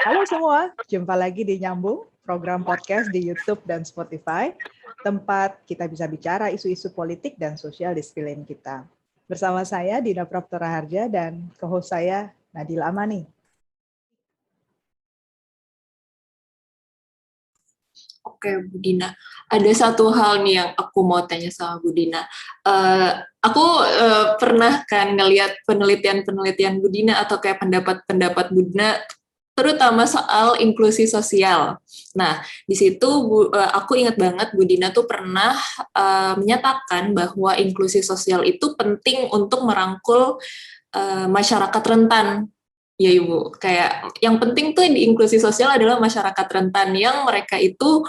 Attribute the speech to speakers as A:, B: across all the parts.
A: Halo semua, jumpa lagi di Nyambung, program podcast di YouTube dan Spotify, tempat kita bisa bicara isu-isu politik dan sosial di sekeliling kita. Bersama saya Dina Praptora Harja dan co-host saya Nadila Amani.
B: Oke, Bu Dina. Ada satu hal nih yang aku mau tanya sama Bu Dina. Aku pernah kan ngelihat penelitian-penelitian Bu Dina atau kayak pendapat-pendapat Bu Dina, terutama soal inklusi sosial. Nah, di situ aku ingat banget Bu Dina tuh pernah menyatakan bahwa inklusi sosial itu penting untuk merangkul masyarakat rentan. Ya Ibu, kayak yang penting tuh di inklusi sosial adalah masyarakat rentan yang mereka itu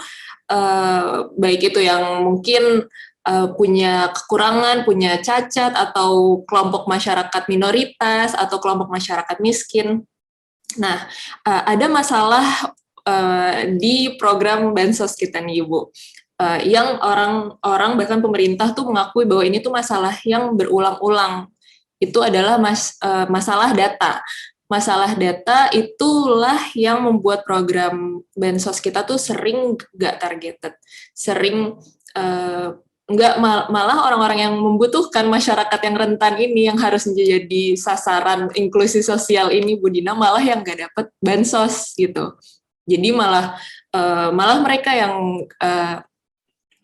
B: baik itu yang mungkin punya kekurangan, punya cacat, atau kelompok masyarakat minoritas, atau kelompok masyarakat miskin. Nah, ada masalah di program Bansos kita nih Ibu, yang orang-orang bahkan pemerintah tuh mengakui bahwa ini tuh masalah yang berulang-ulang. Itu adalah masalah data. Masalah data itulah yang membuat program Bansos kita tuh sering gak targeted, sering nggak malah orang-orang yang membutuhkan masyarakat yang rentan ini yang harus menjadi sasaran inklusi sosial ini Bu Dina malah yang nggak dapat bansos gitu. Jadi malah mereka yang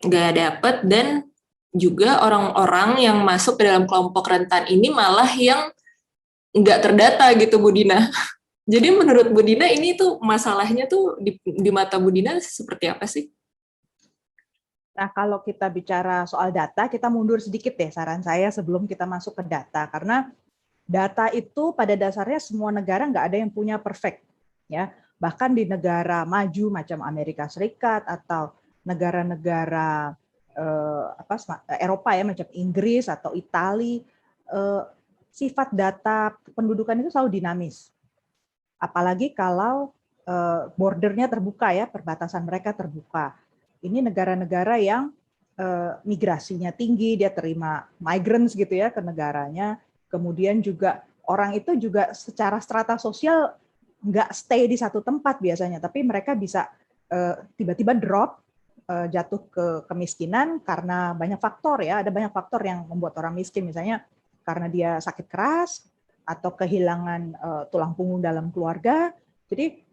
B: nggak dapat, dan juga orang-orang yang masuk ke dalam kelompok rentan ini malah yang nggak terdata gitu Bu Dina. Jadi menurut Bu Dina ini tuh masalahnya tuh di mata Bu Dina seperti apa sih?
A: Nah, kalau kita bicara soal data, kita mundur sedikit deh saran saya sebelum kita masuk ke data. Karena data itu pada dasarnya semua negara nggak ada yang punya perfect. Ya. Bahkan di negara maju macam Amerika Serikat atau negara-negara Eropa ya macam Inggris atau Italia, sifat data pendudukan itu selalu dinamis. Apalagi kalau bordernya terbuka ya, perbatasan mereka terbuka. Ini negara-negara yang migrasinya tinggi, dia terima migrants gitu ya ke negaranya. Kemudian juga orang itu juga secara strata sosial nggak stay di satu tempat biasanya, tapi mereka bisa tiba-tiba drop, jatuh ke kemiskinan karena banyak faktor ya. Ada banyak faktor yang membuat orang miskin, misalnya karena dia sakit keras atau kehilangan tulang punggung dalam keluarga. Jadi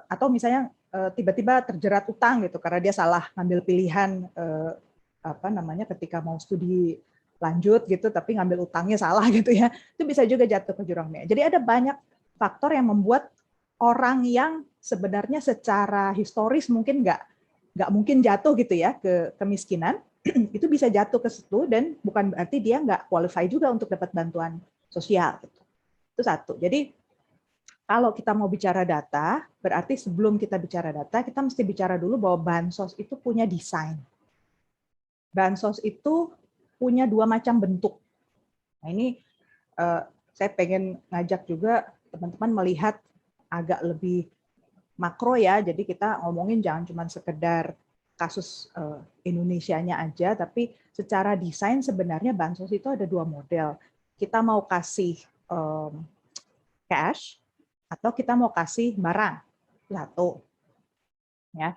A: atau misalnya tiba-tiba terjerat utang gitu karena dia salah ngambil pilihan ketika mau studi lanjut gitu tapi ngambil utangnya salah gitu ya. Itu bisa juga jatuh ke jurang. Jadi ada banyak faktor yang membuat orang yang sebenarnya secara historis mungkin nggak mungkin jatuh gitu ya ke kemiskinan, itu bisa jatuh ke situ dan bukan berarti dia nggak qualify juga untuk dapat bantuan sosial. Gitu. Itu satu. Jadi kalau kita mau bicara data, berarti sebelum kita bicara data, kita mesti bicara dulu bahwa bansos itu punya desain. Bansos itu punya dua macam bentuk. Nah ini saya pengen ngajak juga teman-teman melihat agak lebih makro ya, jadi kita ngomongin jangan cuma sekedar kasus Indonesianya aja, tapi secara desain sebenarnya bansos itu ada dua model. Kita mau kasih cash atau kita mau kasih barang satu, ya.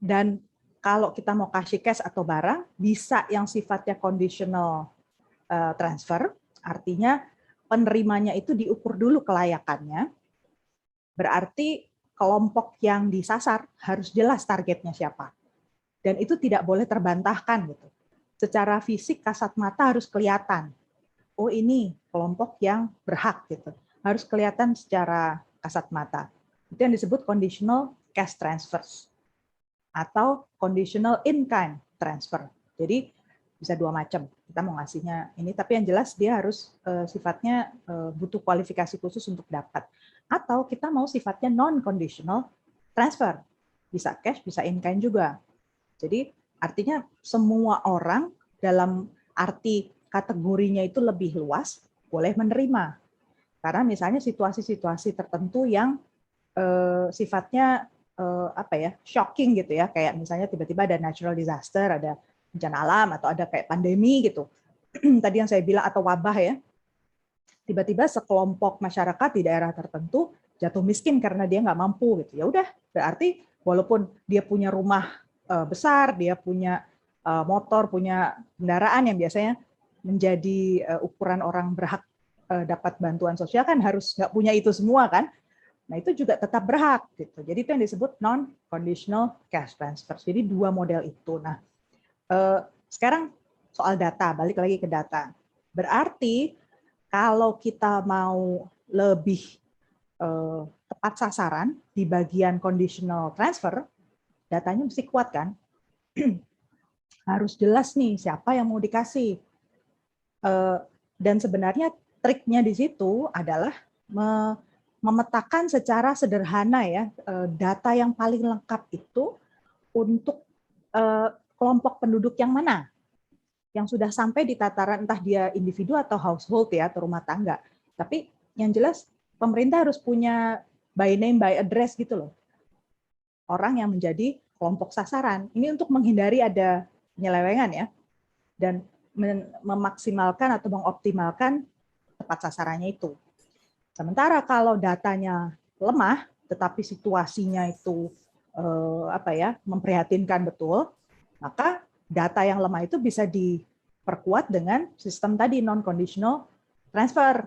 A: Dan kalau kita mau kasih cash atau barang, bisa yang sifatnya conditional transfer, artinya penerimanya itu diukur dulu kelayakannya. Berarti kelompok yang disasar harus jelas targetnya siapa. Dan itu tidak boleh terbantahkan gitu. Secara fisik kasat mata harus kelihatan. Oh ini kelompok yang berhak gitu. Harus kelihatan secara kasat mata. Itu yang disebut conditional cash transfers atau conditional in-kind transfer. Jadi bisa dua macam. Kita mau ngasihnya ini, tapi yang jelas dia harus sifatnya butuh kualifikasi khusus untuk dapat. Atau kita mau sifatnya non-conditional transfer. Bisa cash, bisa in-kind juga. Jadi artinya semua orang dalam arti kategorinya itu lebih luas, boleh menerima. Karena misalnya situasi-situasi tertentu yang sifatnya shocking gitu ya, kayak misalnya tiba-tiba ada natural disaster, ada bencana alam atau ada kayak pandemi gitu. Tadi yang saya bilang atau wabah ya. Tiba-tiba sekelompok masyarakat di daerah tertentu jatuh miskin karena dia nggak mampu gitu. Ya udah, berarti walaupun dia punya rumah besar, dia punya motor, punya kendaraan yang biasanya menjadi ukuran orang berhak dapat bantuan sosial kan harus nggak punya itu semua kan. Nah itu juga tetap berhak gitu. Jadi itu yang disebut non-conditional cash transfer. Jadi dua model itu. Nah sekarang soal data, balik lagi ke data. Berarti kalau kita mau lebih tepat sasaran di bagian conditional transfer, datanya mesti kuat kan? Harus jelas nih siapa yang mau dikasih. Dan sebenarnya triknya di situ adalah memetakan secara sederhana ya data yang paling lengkap itu untuk kelompok penduduk yang mana yang sudah sampai di tataran entah dia individu atau household ya atau rumah tangga. Tapi yang jelas pemerintah harus punya by name by address gitu loh. Orang yang menjadi kelompok sasaran. Ini untuk menghindari ada penyelewengan ya. Dan memaksimalkan atau mengoptimalkan tepat sasarannya itu. Sementara kalau datanya lemah, tetapi situasinya itu memprihatinkan betul, maka data yang lemah itu bisa diperkuat dengan sistem tadi non-conditional transfer.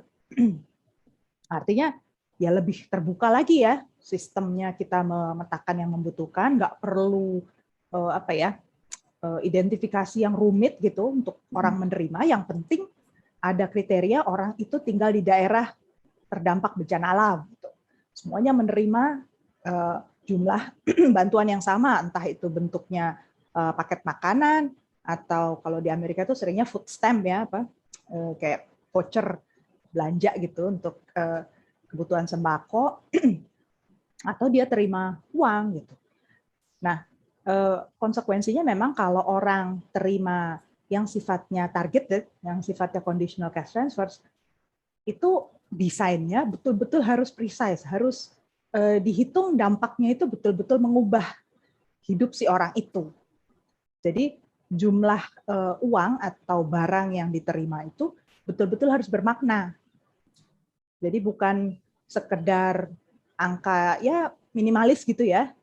A: Artinya ya lebih terbuka lagi ya sistemnya, kita memetakan yang membutuhkan, nggak perlu identifikasi yang rumit gitu untuk orang menerima. Yang penting ada kriteria orang itu tinggal di daerah terdampak bencana alam. Gitu. Semuanya menerima jumlah bantuan yang sama, entah itu bentuknya paket makanan atau kalau di Amerika itu seringnya food stamp ya, kayak voucher belanja gitu untuk kebutuhan sembako atau dia terima uang gitu. Nah, konsekuensinya memang kalau orang terima yang sifatnya targeted, yang sifatnya conditional cash transfers, itu desainnya betul-betul harus precise, harus dihitung dampaknya itu betul-betul mengubah hidup si orang itu. Jadi jumlah uang atau barang yang diterima itu betul-betul harus bermakna. Jadi bukan sekedar angka ya minimalis gitu ya,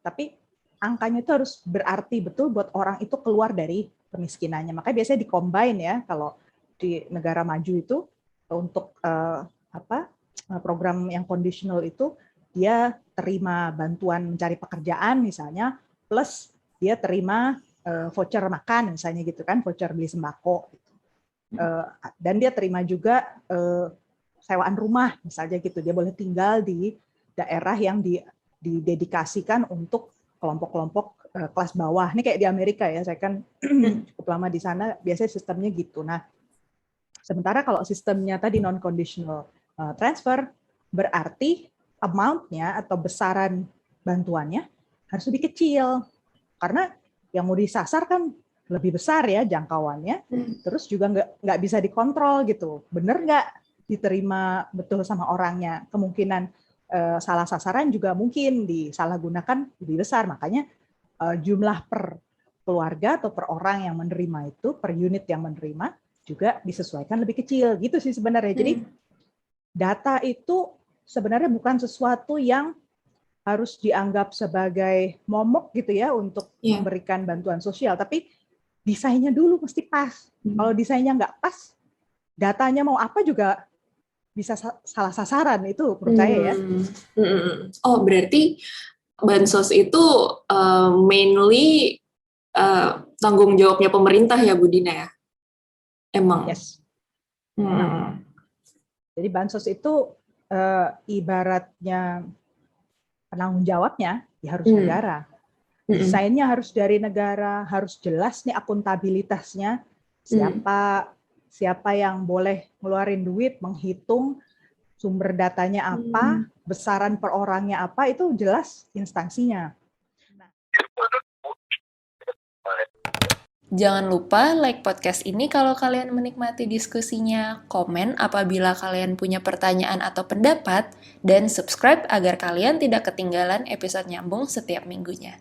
A: tapi angkanya itu harus berarti betul buat orang itu keluar dari kemiskinannya. Makanya biasanya di-combine ya kalau di negara maju itu untuk program yang conditional itu dia terima bantuan mencari pekerjaan misalnya plus dia terima voucher makan misalnya gitu kan, voucher beli sembako dan dia terima juga sewaan rumah misalnya gitu, dia boleh tinggal di daerah yang didedikasikan untuk kelompok-kelompok kelas bawah. Ini kayak di Amerika ya, saya kan cukup lama di sana, biasanya sistemnya gitu. Nah, sementara kalau sistemnya tadi non-conditional transfer, berarti amount-nya atau besaran bantuannya harus lebih kecil. Karena yang mau disasar kan lebih besar ya jangkauannya, terus juga nggak bisa dikontrol gitu. Bener nggak diterima betul sama orangnya? Kemungkinan salah sasaran juga mungkin disalahgunakan lebih besar. Makanya jumlah per keluarga atau per orang yang menerima itu, per unit yang menerima juga disesuaikan lebih kecil gitu sih sebenarnya. Jadi data itu sebenarnya bukan sesuatu yang harus dianggap sebagai momok gitu ya untuk memberikan bantuan sosial, tapi desainnya dulu mesti pas. Kalau desainnya nggak pas, datanya mau apa juga bisa salah sasaran, itu menurut saya ya.
B: Oh, berarti bansos itu mainly tanggung jawabnya pemerintah ya, Bu Dina ya? Emang?
A: Yes. Jadi bansos itu ibaratnya penanggung jawabnya ya harus negara. Desainnya harus dari negara, harus jelas nih akuntabilitasnya, siapa yang boleh ngeluarin duit, menghitung sumber datanya apa, besaran per orangnya apa, itu jelas instansinya.
C: Jangan lupa like podcast ini kalau kalian menikmati diskusinya, komen apabila kalian punya pertanyaan atau pendapat, dan subscribe agar kalian tidak ketinggalan episode nyambung setiap minggunya.